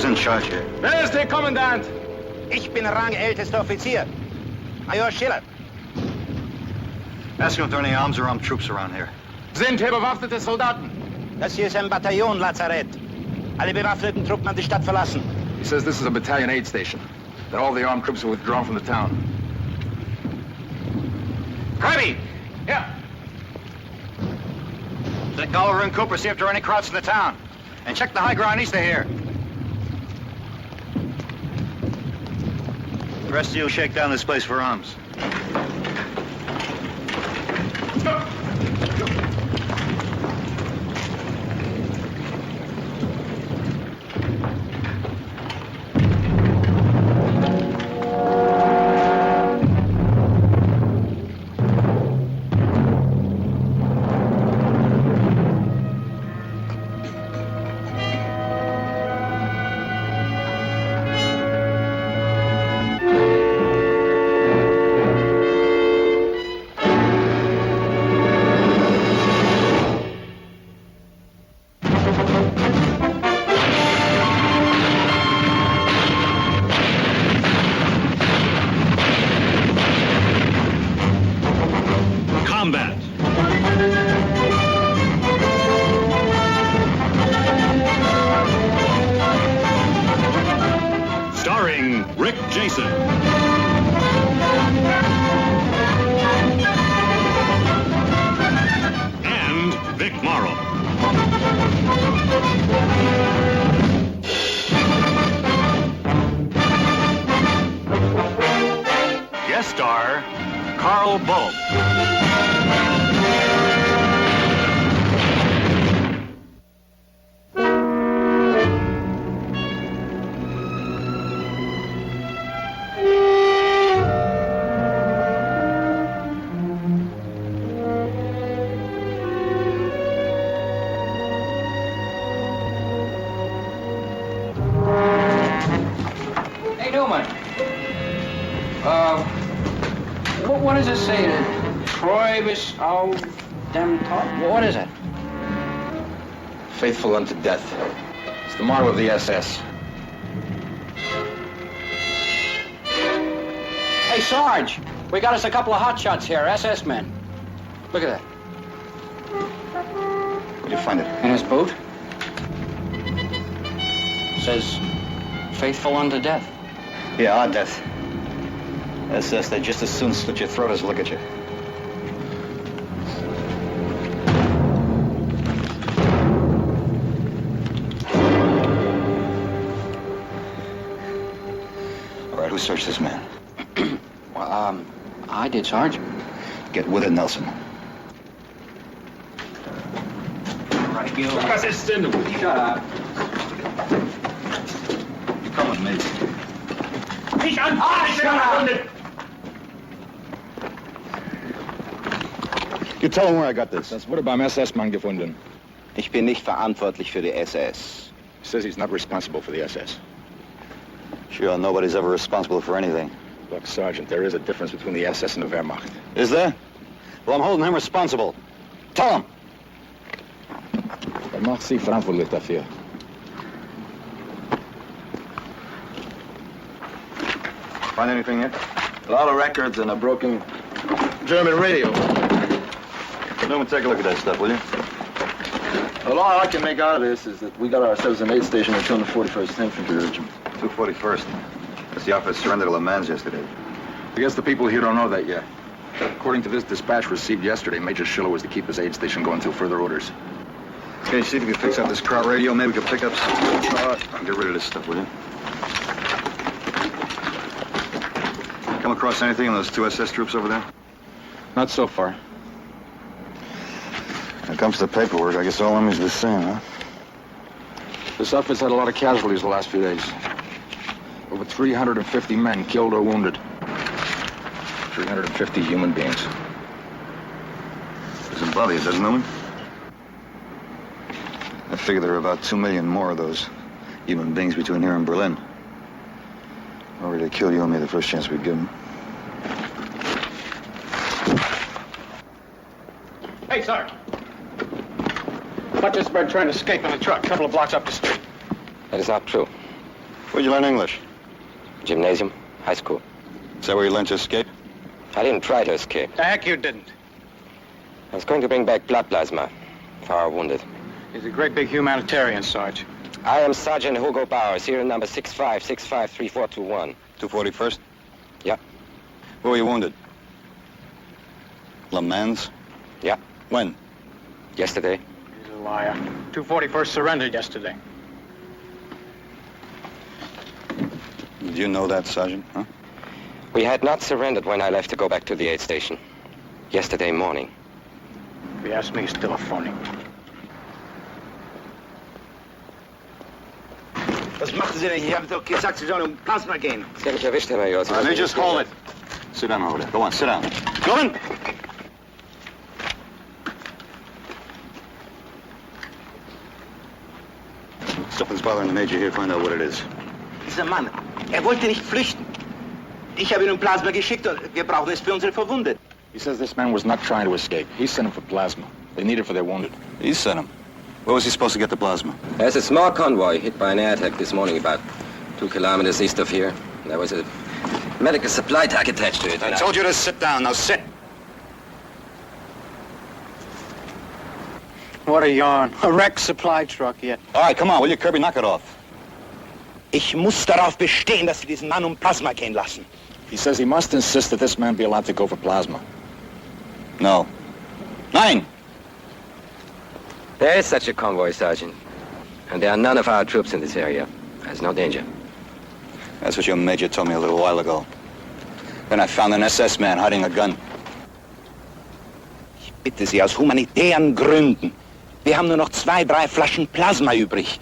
Who's in charge here? Wer ist der Kommandant? Ich bin rangältester Offizier. Major Schiller. Ask him if there are any arms or armed troops around here. Sind hier bewaffnete Soldaten? Das hier ist ein Bataillon, Lazarett. Alle bewaffneten Truppen haben die Stadt verlassen. He says this is a battalion aid station. That all the armed troops are withdrawn from the town. Kirby! Yeah. Take Oliver and Cooper, see if there are any Krauts in the town. And check the high ground east of here. The rest of you shake down this place for arms. Guest star, Karl Boehm. Hey, Newman. What does it say? Troy was all them talk? What is it? Faithful unto death. It's the motto of the SS. Hey, Sarge, we got us a couple of hotshots here, SS men. Look at that. Where'd you find it? In his boot. Says, faithful unto death. Yeah, our death. SS, they'd just as soon slit your throat as look at you. All right, who searched this man? Well, I did, Sarge. Get with it, Nelson. Right, you. Shut up. You come with me. Shut up! You tell him where I got this. Das wurde beim SS-Mann gefunden. Ich bin nicht verantwortlich für die SS. He says he's not responsible for the SS. Sure, nobody's ever responsible for anything. Look, Sergeant, there is a difference between the SS and the Wehrmacht. Is there? Well, I'm holding him responsible. Tell him. Er macht Sie verantwortlich dafür. Find anything yet? A lot of records and a broken German radio. Newman, take a look at that stuff, will you? Well, all I can make out of this is that we got ourselves an aid station in the 241st Infantry Regiment. 241st. That's the outfit surrendered to Le Mans yesterday. I guess the people here don't know that yet. According to this dispatch received yesterday, Major Schiller was to keep his aid station going until further orders. Okay, see if you can fix up this crowd radio. Maybe we can pick up some... get rid of this stuff, will you? Come across anything on those two SS troops over there? Not so far. When it comes to the paperwork, I guess all enemies are the same, huh? This outfit's had a lot of casualties the last few days. Over 350 men killed or wounded. 350 human beings. Doesn't bother you, doesn't it? I figure there are about 2 million more of those human beings between here and Berlin. We're ready to kill you and me the first chance we give them. Hey, Sarge. Butcher's bird trying to escape in a truck a couple of blocks up the street. That is not true. Where'd you learn English? Gymnasium, high school. Is that where you learned to escape? I didn't try to escape. The heck you didn't. I was going to bring back blood plasma for our wounded. He's a great big humanitarian, Sarge. I am Sergeant Hugo Bowers, serial number 65653421. 241st? Yeah. Where were you wounded? Le Mans? Yeah. When? Yesterday. He's a liar. 241st surrendered yesterday. Did you know that, Sergeant? Huh? We had not surrendered when I left to go back to the aid station. Yesterday morning. If you ask me, he's still a phony. Was machen Sie denn? Ich habe doch gesagt, Sie sollen Plasma gehen. Sie haben mich erwischt, Herr Major. Sie Now, just hold it. Sit down over there. Go on, sit down. Go on! Something's bothering the Major here. Find out what it is. Dieser Mann, wollte nicht flüchten. Ich habe ihm Plasma geschickt und wir brauchen es für unsere Verwundeten. He says this man was not trying to escape. He sent him for plasma. They need it for their wounded. He sent him. Where was he supposed to get the plasma? There's a small convoy hit by an air attack this morning about 2 kilometers east of here. There was a medical supply truck attached to it. I told you to sit down. Now sit. What a yarn. A wrecked supply truck yet. All right, come on, will you, Kirby? Knock it off. Ich muss darauf bestehen, dass Sie diesen Mann Plasma gehen lassen. He says he must insist that this man be allowed to go for plasma. No. Nein! There is such a convoy, Sergeant. And there are none of our troops in this area. There's no danger. That's what your Major told me a little while ago. Then I found an SS man hiding a gun. Ich bitte Sie aus humanitären Gründen. Wir haben nur noch 2, 3 Flaschen Plasma übrig.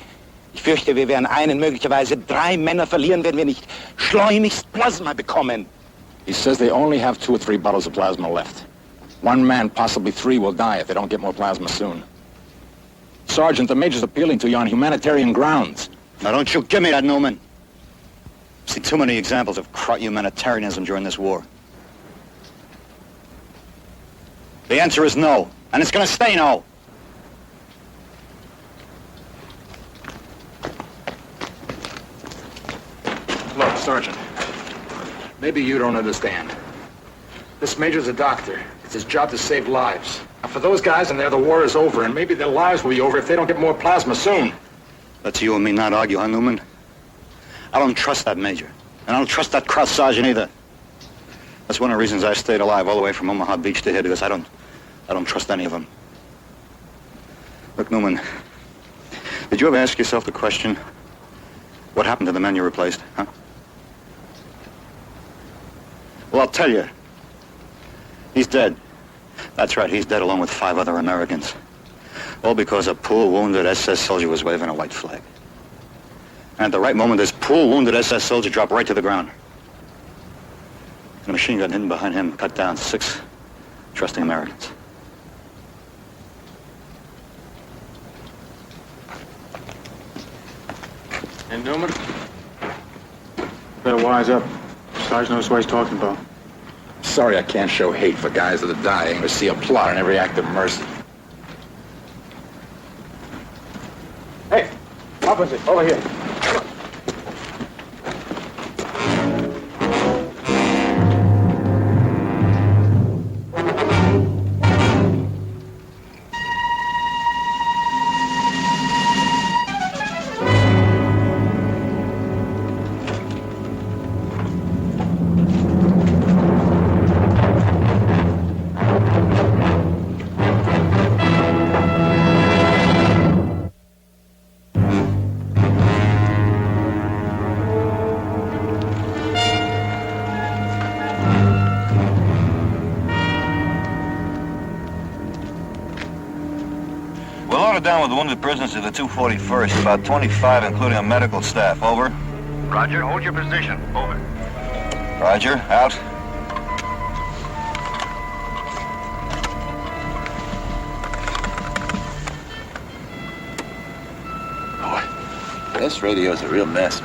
Ich fürchte, wir werden einen, möglicherweise 3 Männer verlieren, wenn wir nicht schleunigst Plasma bekommen. He says they only have 2 or 3 bottles of plasma left. 1 man, possibly 3, will die if they don't get more plasma soon. Sergeant, the Major's appealing to you on humanitarian grounds. Now, don't you give me that, Newman. I've seen too many examples of crot humanitarianism during this war. The answer is no, and it's going to stay no. Look, Sergeant, maybe you don't understand. This Major's a doctor. It's his job to save lives. Now, for those guys in there, the war is over, and maybe their lives will be over if they don't get more plasma soon. Let's you and me not argue, huh, Newman? I don't trust that Major, and I don't trust that Cross Sergeant either. That's one of the reasons I stayed alive all the way from Omaha Beach to here, because I don't trust any of them. Look, Newman, did you ever ask yourself the question, what happened to the men you replaced, huh? Well, I'll tell you. He's dead. That's right, he's dead along with 5 other Americans. All because a poor wounded SS soldier was waving a white flag. And at the right moment, this poor wounded SS soldier dropped right to the ground. And a machine gun hidden behind him cut down 6 trusting Americans. And Newman? Better wise up. Sarge knows what he's talking about. Sorry I can't show hate for guys that are dying or see a plot in every act of mercy. Hey, opposite, over here. Down with the wounded prisoners to the 241st, about 25, including a medical staff. Over. Roger, hold your position. Over. Roger, out. Boy, this radio's a real mess.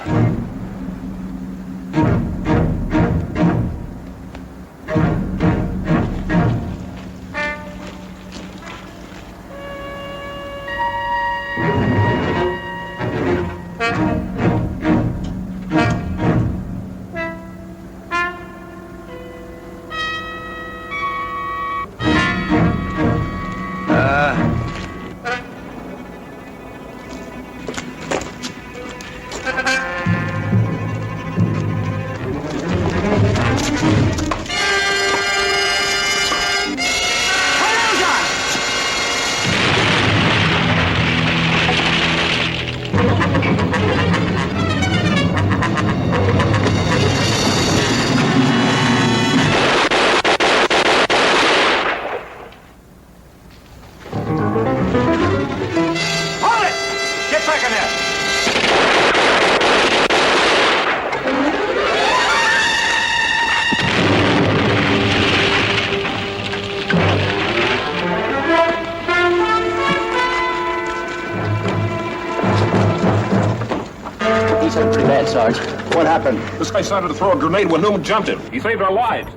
Sarge. What happened? This guy started to throw a grenade when Newman jumped him. He saved our lives.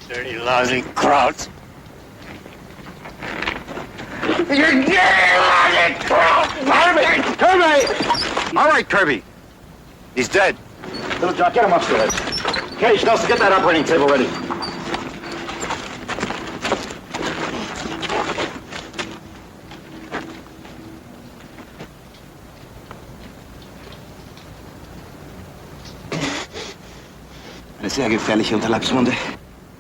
Dirty, lousy krauts. You dirty, lousy krauts! Kirby! Kirby! All right, Kirby. He's dead. Little John, get him upstairs. Cage, Nelson, get that operating table ready. Eine sehr gefährliche Unterleibswunde.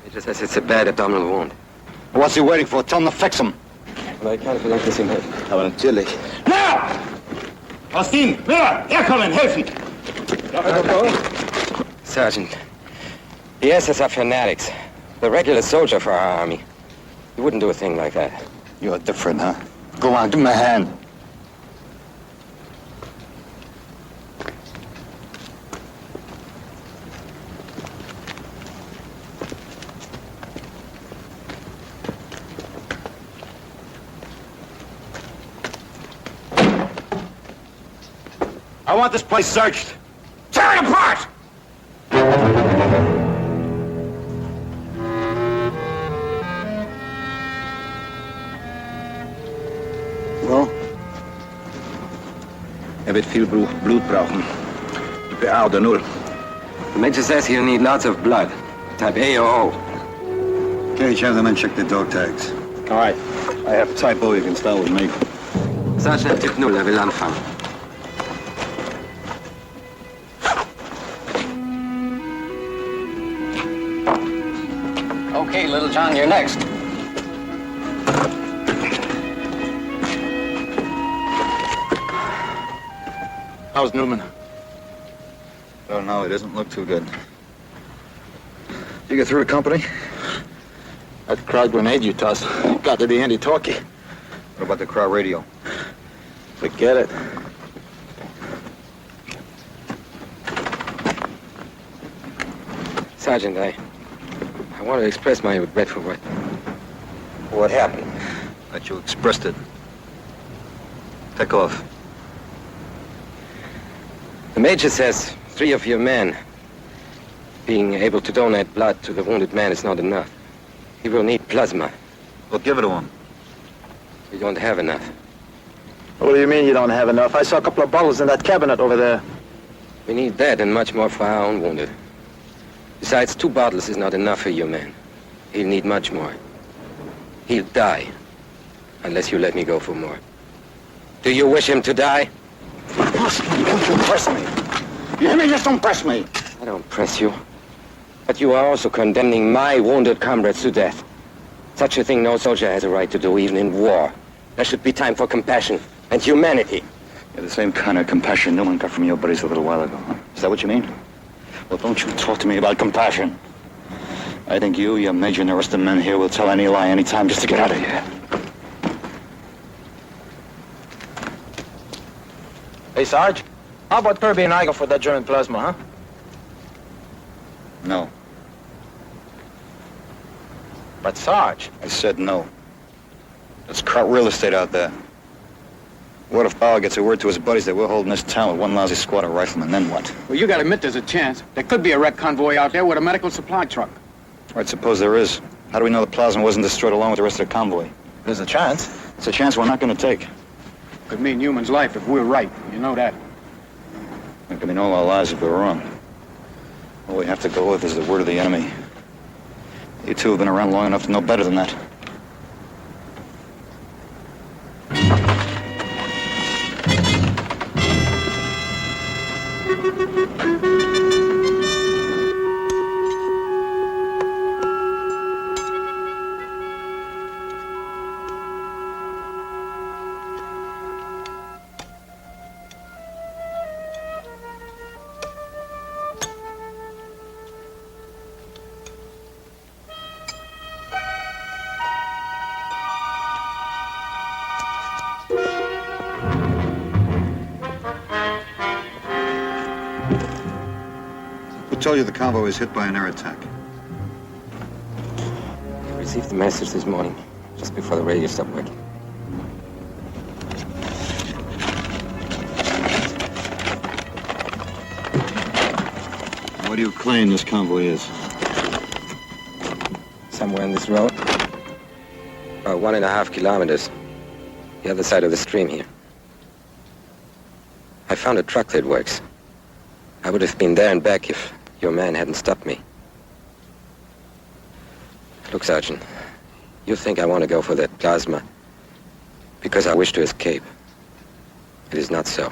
He just says it's a bad abdominal wound. What's he waiting for? Tell him to fix him. Aber ich kann vielleicht das ihm helfen. Aber natürlich. Now! Austin, Miller, herkommen, helfen! Sergeant, the SS are fanatics. The regular soldier for our army. He wouldn't do a thing like that. You're different, huh? Go on, give him a hand. I want this place searched. Tear it apart! Well? Wird viel Blut brauchen. PA oder 0. The major says he'll need lots of blood. Type A or O. Cage, have the men check the dog tags. All right. I have type O, you can start with me. Sergeant Typ 0, will anfangen. Okay, Little John, you're next. How's Newman? Oh, no, it doesn't look too good. You get through to company? That crowd grenade you tossed got to the handy-talkie. What about the crowd radio? Forget it. Sergeant, I want to express my regret for what happened. That you expressed it. Take off. The major says 3 of your men being able to donate blood to the wounded man is not enough. He will need plasma. Well, give it to him. We don't have enough. What do you mean you don't have enough? I saw a couple of bottles in that cabinet over there. We need that and much more for our own wounded. Besides, 2 bottles is not enough for your man. He'll need much more. He'll die unless you let me go for more. Do you wish him to die? Don't you press me. You hear me? Just don't press me. I don't press you. But you are also condemning my wounded comrades to death. Such a thing no soldier has a right to do, even in war. There should be time for compassion and humanity. You're the same kind of compassion Newman got from your buddies a little while ago, huh? Is that what you mean? Well, don't you talk to me about compassion. I think you, your major, and the rest of the men here will tell any lie any time just to get out of here. Hey, Sarge, how about Kirby and I go for that German plasma, huh? No. But Sarge... I said no. Let's cut real estate out there. What if Bauer gets a word to his buddies that we're holding this town with one lousy squad of riflemen, then what? Well, you gotta admit there's a chance. There could be a wreck convoy out there with a medical supply truck. All right, suppose there is. How do we know the plasma wasn't destroyed along with the rest of the convoy? There's a chance. It's a chance we're not going to take. Could mean human's life if we're right. You know that. It could mean all our lives if we're wrong. All we have to go with is the word of the enemy. You two have been around long enough to know better than that. Who told you the convoy was hit by an air attack? I received the message this morning, just before the radio stopped working. do you claim this convoy is? Somewhere on this road. About 1.5 kilometers. The other side of the stream here. I found a truck that works. I would have been there and back if your man hadn't stopped me. Look, Sergeant, you think I want to go for that plasma because I wish to escape. It is not so.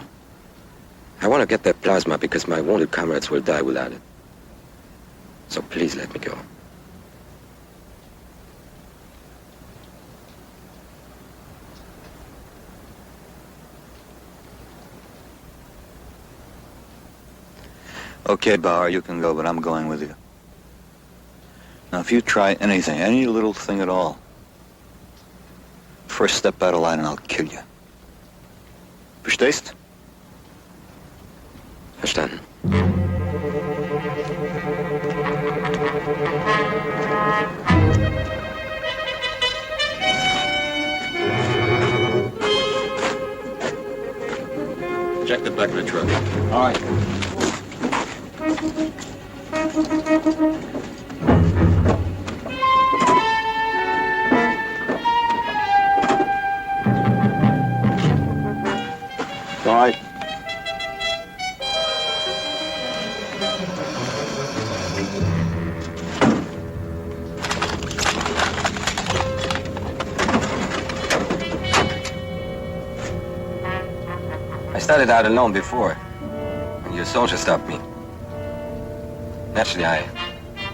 I want to get that plasma because my wounded comrades will die without it. So please let me go. Okay, Bauer, you can go, but I'm going with you. Now, if you try anything, any little thing at all, first step out of line and I'll kill you. Verstehst? Verstanden. Check the back of the truck. All right. All right. I started out alone before, when your soldier stopped me. Naturally, I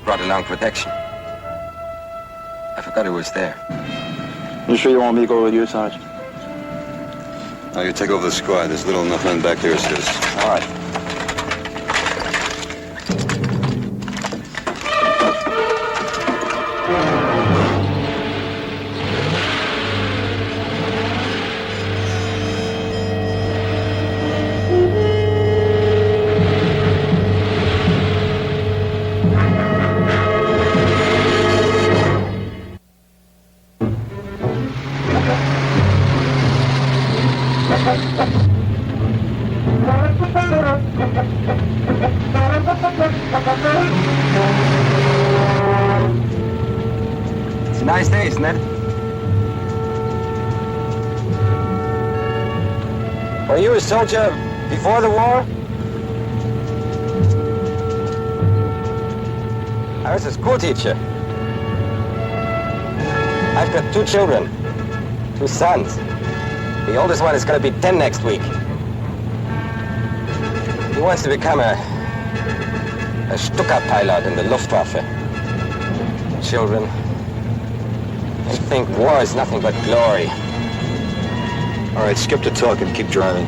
brought along protection. I forgot it was there. You sure you want me to go with you, Sergeant? Now you take over the squad. There's little enough men back here as it is. All right. It's a nice day, isn't it? Were you a soldier before the war? I was a school teacher. I've got 2 children, 2 sons. The oldest one is going to be 10 next week. He wants to become a Stuka pilot in the Luftwaffe. Children, they think war is nothing but glory. All right, skip the talk and keep driving.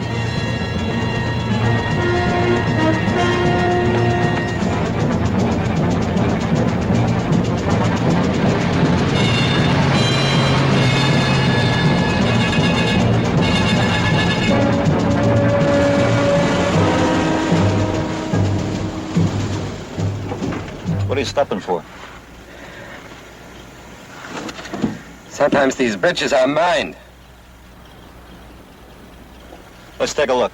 What are you stopping for? Sometimes these bridges are mined. Let's take a look.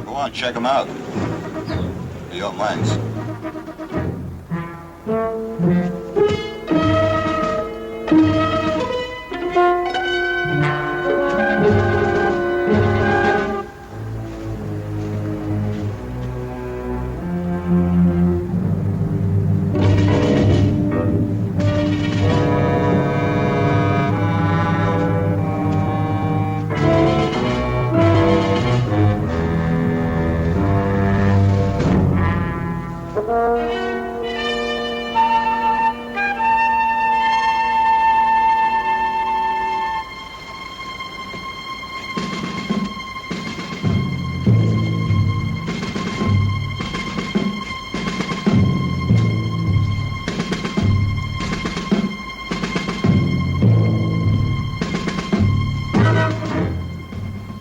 Go on, check them out. They're your mines.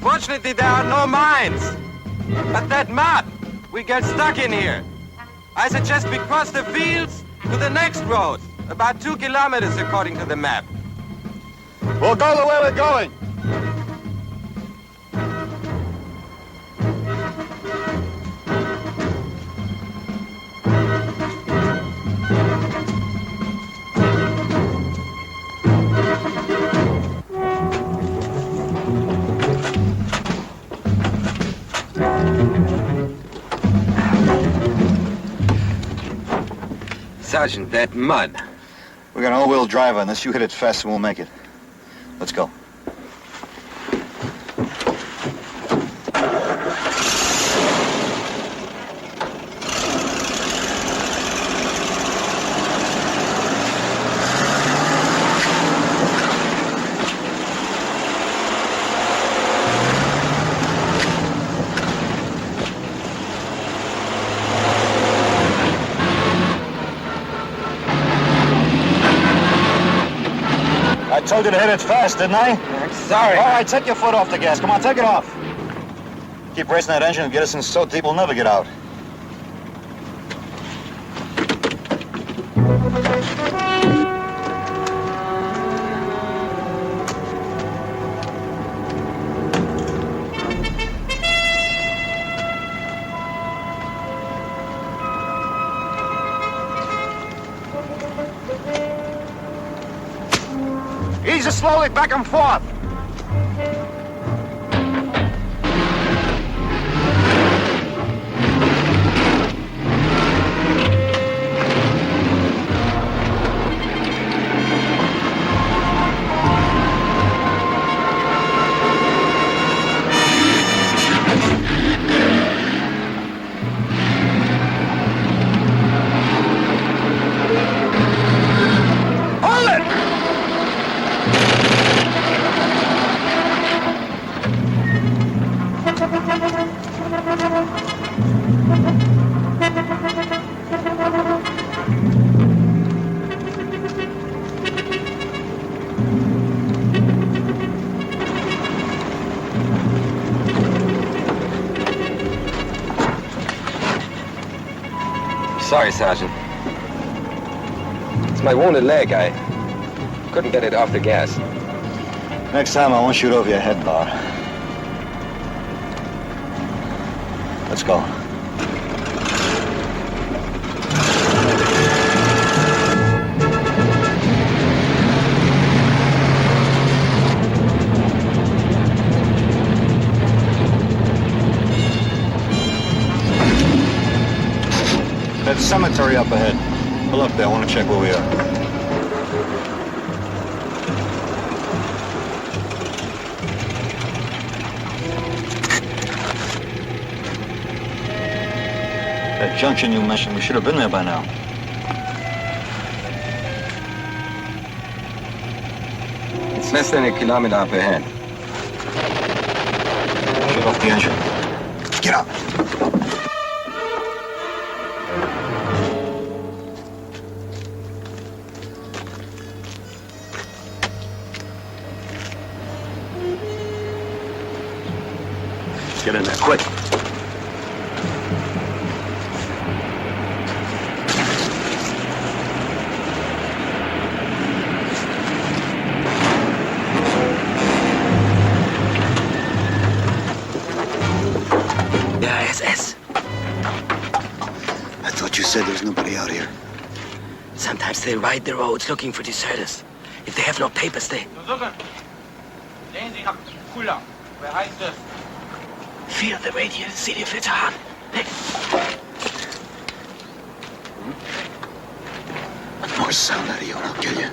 Fortunately, there are no mines. But that mud, we get stuck in here. I suggest we cross the fields To the next road. About 2 kilometers according to the map. We'll go the way we're going. Sergeant, that mud. We got an all-wheel drive on this. You hit it fast and we'll make it. Let's go. I told you to hit it fast, didn't I? I'm sorry. All right, take your foot off the gas. Come on, take it off. Keep racing that engine and get us in so deep we'll never get out. Ease it slowly back and forth. Sorry, Sergeant. It's my wounded leg. I couldn't get it off the gas. Next time I won't shoot over your head, Bar. Let's go. There's a cemetery up ahead. Pull up there. I want to check where we are. That junction you mentioned, we should have been there by now. It's less than 1 kilometer up ahead. Shut off the engine. Get up. Get in there, quick. I thought you said there's nobody out here. Sometimes they ride the roads looking for deserters. If they have no papers, they... Feel the radial, see the veteran. One more sound out of you and I'll kill you.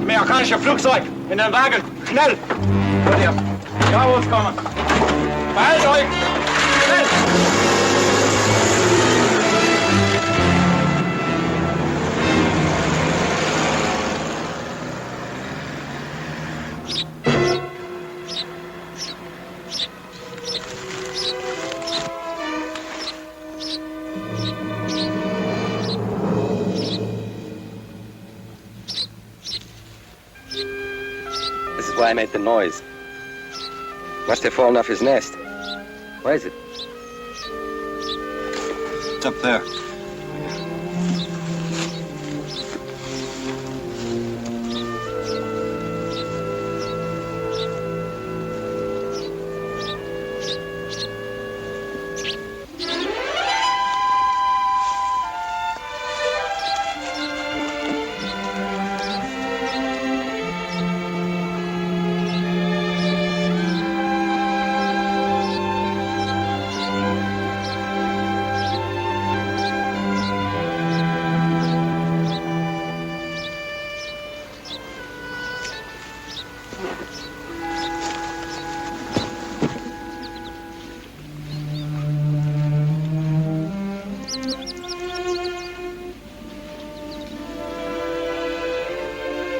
Amerikanische Flugzeug! In den Wagen! Schnell! Hört ihr? Ja, wo es kommen! Beeilt euch! Schnell! This is why I made the noise. Must have fallen off his nest. Where is it? It's up there.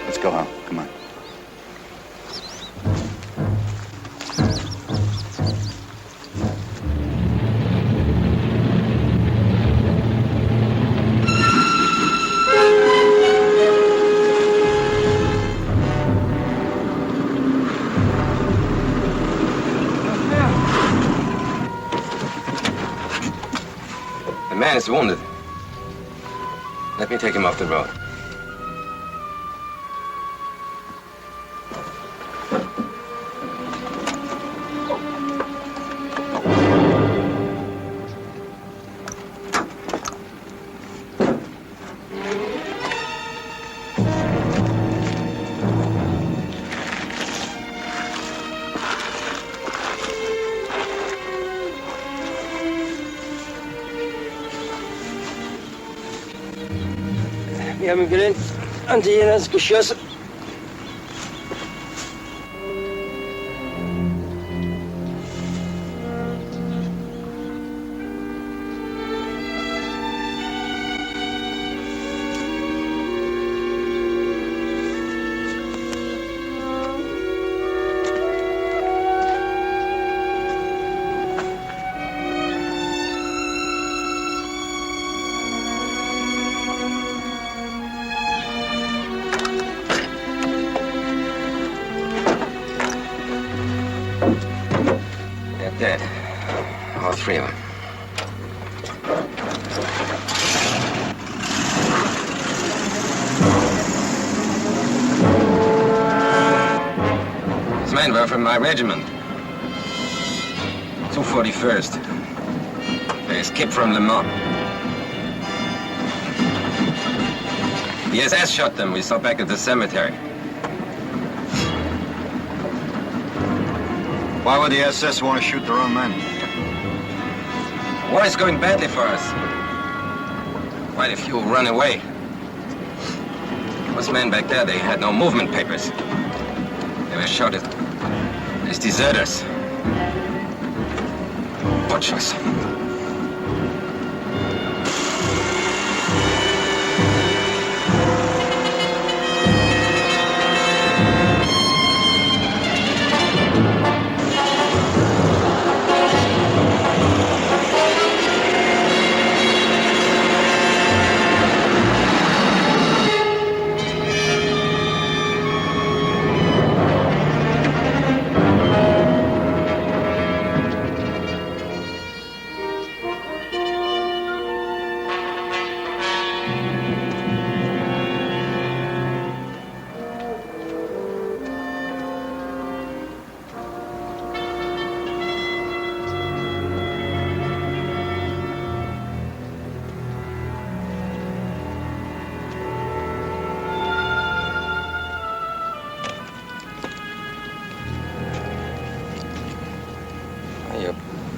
Let's go, Hal. Come on. The man is wounded. Let me take him off the road. Wir haben gelernt, Anti-Jenas geschossen. Dead. All three of them. These men were from my regiment. 241st. They escaped from Le Mans. The SS shot them. We saw back at the cemetery. Why would the SS want to shoot their own men? War is going badly for us. Quite a few run away. Those men back there, they had no movement papers. They were shot as deserters. Butchers.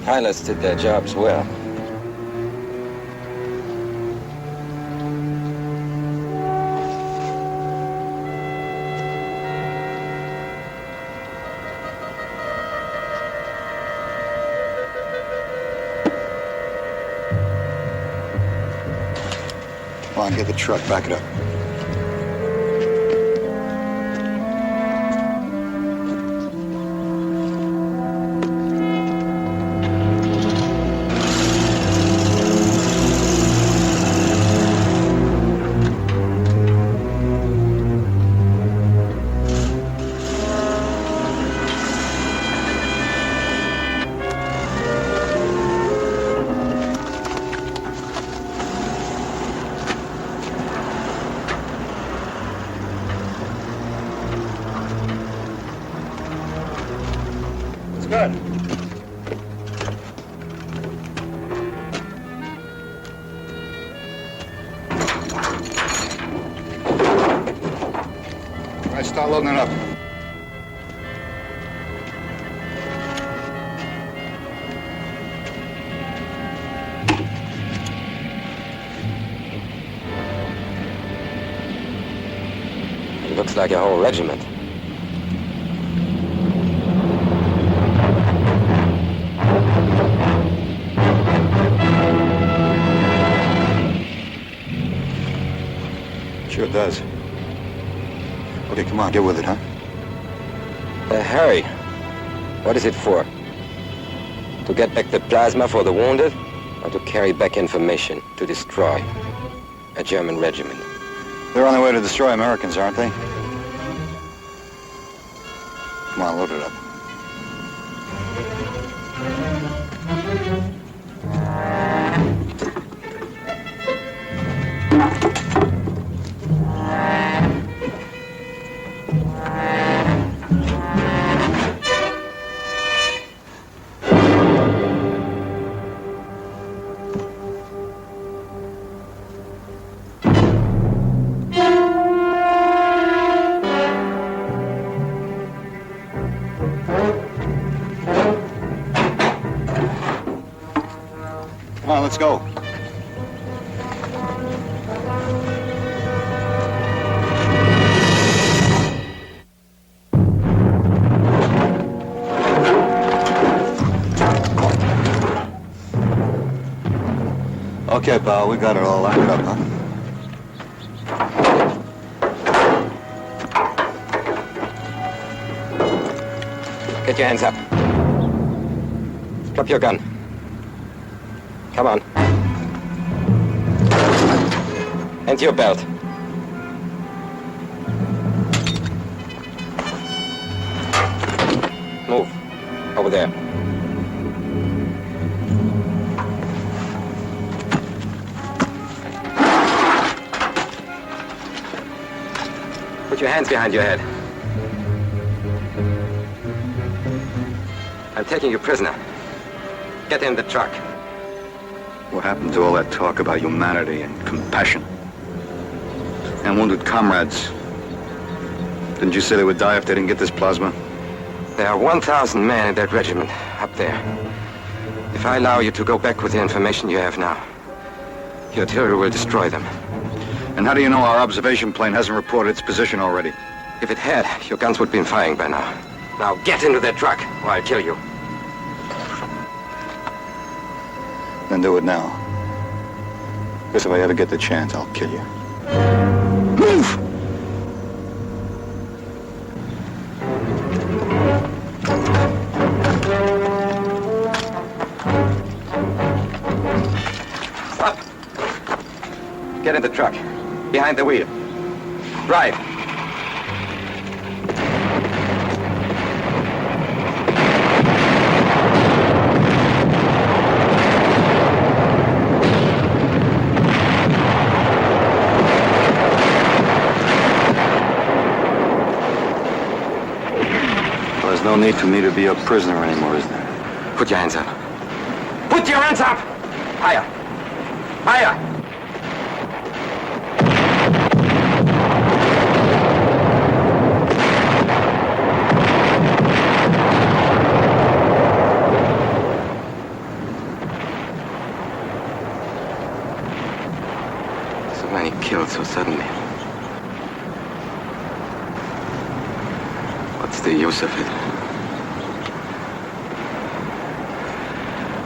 Pilots did their jobs well. Come on, get the truck, back it up. Good. All right, start loading it up. It looks like a whole regiment. Sure does. Okay, come on, get with it, huh? Hurry. What is it for? To get back the plasma for the wounded? Or to carry back information to destroy a German regiment? They're on their way to destroy Americans, aren't they? Come on, load it up. Come on, let's go. Okay, pal, we got it all lined up, huh? Get your hands up. Drop your gun. Come on. And your belt. Move. Over there. Put your hands behind your head. I'm taking you prisoner. Get in the truck. What happened to all that talk about humanity and compassion? And wounded comrades? Didn't you say they would die if they didn't get this plasma? There are 1,000 men in that regiment, up there. If I allow you to go back with the information you have now, your artillery will destroy them. And how do you know our observation plane hasn't reported its position already? If it had, your guns would have been firing by now. Now get into that truck, or I'll kill you. Then do it now. Because if I ever get the chance, I'll kill you. Move! Stop! Get in the truck. Behind the wheel. Drive. There's no need for me to be a prisoner anymore, is there? Put your hands up. Put your hands up! Higher. Higher! So many killed so suddenly. What's the use of it?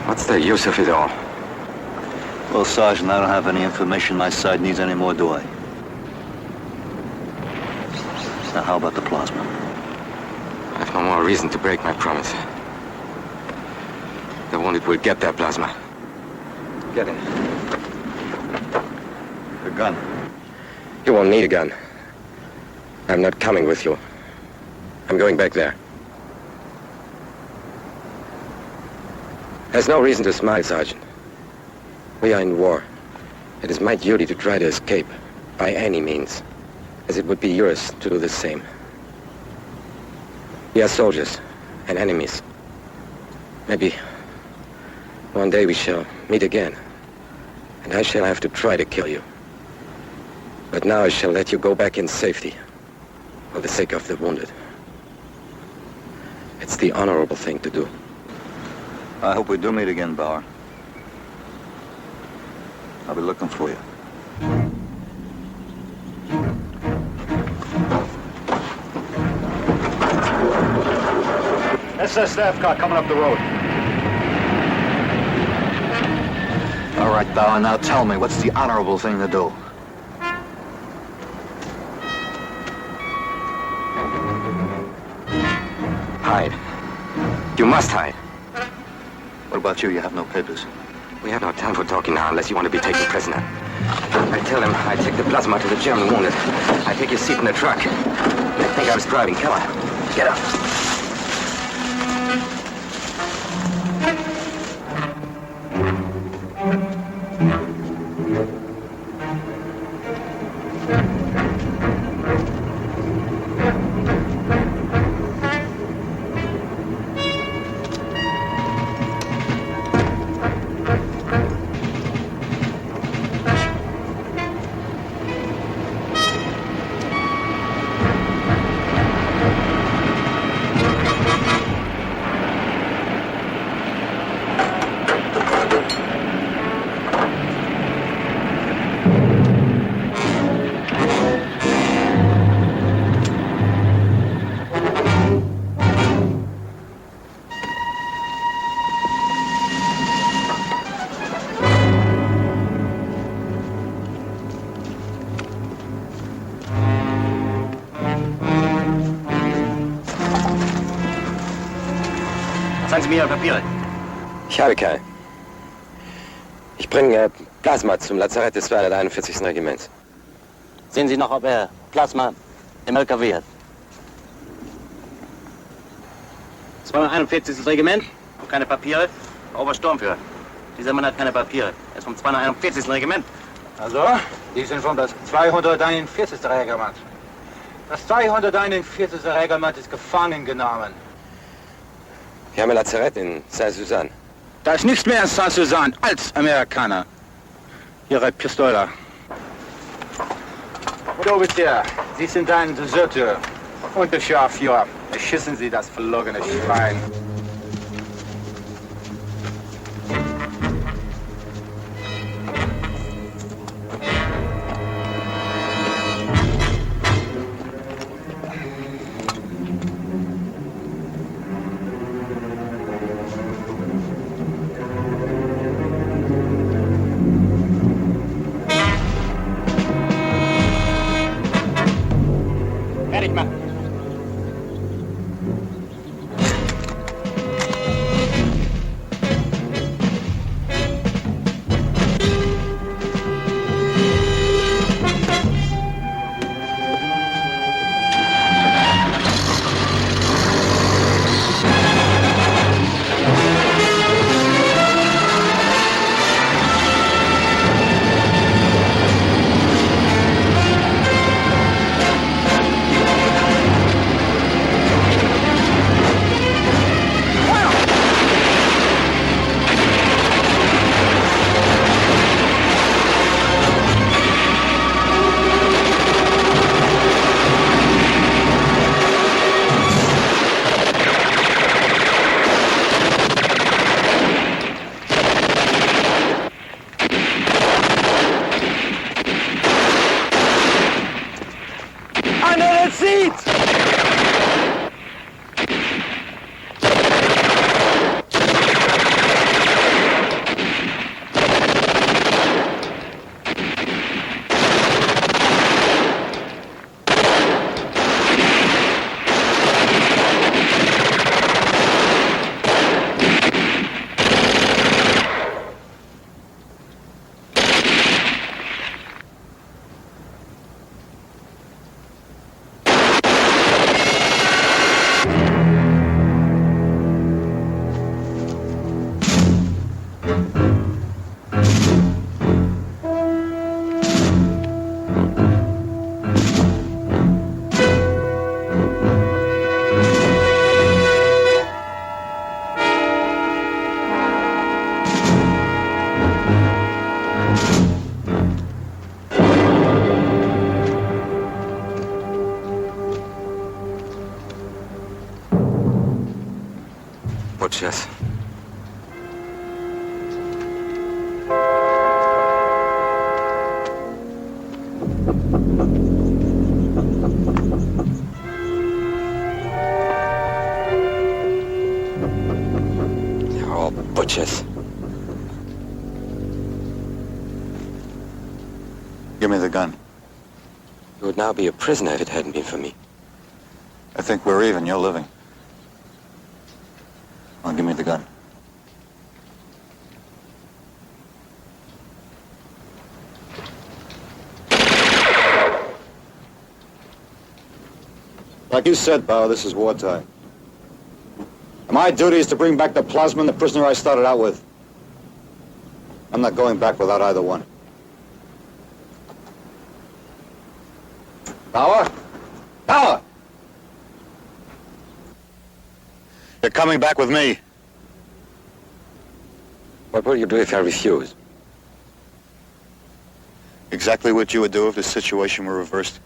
What's the use of it all? Well, Sergeant, I don't have any information my side needs anymore, do I? Now, how about the plasma? I have no more reason to break my promise. The wounded will get their plasma. Get in. The gun. You won't need a gun. I'm not coming with you. I'm going back there. There's no reason to smile, Sergeant. We are in war. It is my duty to try to escape, by any means, as it would be yours to do the same. We are soldiers and enemies. Maybe one day we shall meet again, and I shall have to try to kill you. But now I shall let you go back in safety, for the sake of the wounded. It's the honorable thing to do. I hope we do meet again, Bauer. I'll be looking for you. SS staff car coming up the road. All right, Bauer, now tell me, what's the honorable thing to do? Hide. You must hide. What about you? You have no papers. We have no time for talking now unless you want to be taken prisoner. I tell him I take the plasma to the German wounded. I take your seat in the truck. I think I was driving. Come on. Get up. Zeigen Sie mir Ihre Papiere. Ich habe keinen. Ich bringe Plasma zum Lazarett des 241. Regiments. Sehen Sie noch, ob er Plasma im LKW hat? 241. Regiment, keine Papiere. Obersturmführer. Dieser Mann hat keine Papiere. Er ist vom 241. Regiment. Also, die sind von das 241. Regiment. Das 241. Regiment ist gefangen genommen. Wir haben ein Lazarett in Saint-Suzanne. Da ist nichts mehr in Saint-Suzanne als Amerikaner. Ihre Pistole. Offizier, Sie sind ein Deserteur. Unterscharführer. Erschießen Sie das verlogene Schwein. butchers. They're all butchers. Give me the gun. You would now be a prisoner if it hadn't been for me. I think we're even. You're living. Well, give me the gun. Like you said, Bow, this is wartime. And my duty is to bring back the plasma and the prisoner I started out with. I'm not going back without either one. Power? Power! You're coming back with me. What will you do if I refuse? Exactly what you would do if the situation were reversed.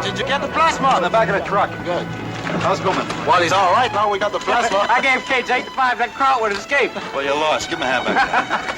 Did you get the plasma? In the back of the truck. Good. How's going? Well, he's all right now. We got the plasma. I gave Cage 8 to 5. That Karl would escape. Well, you lost. Give him a hand back there.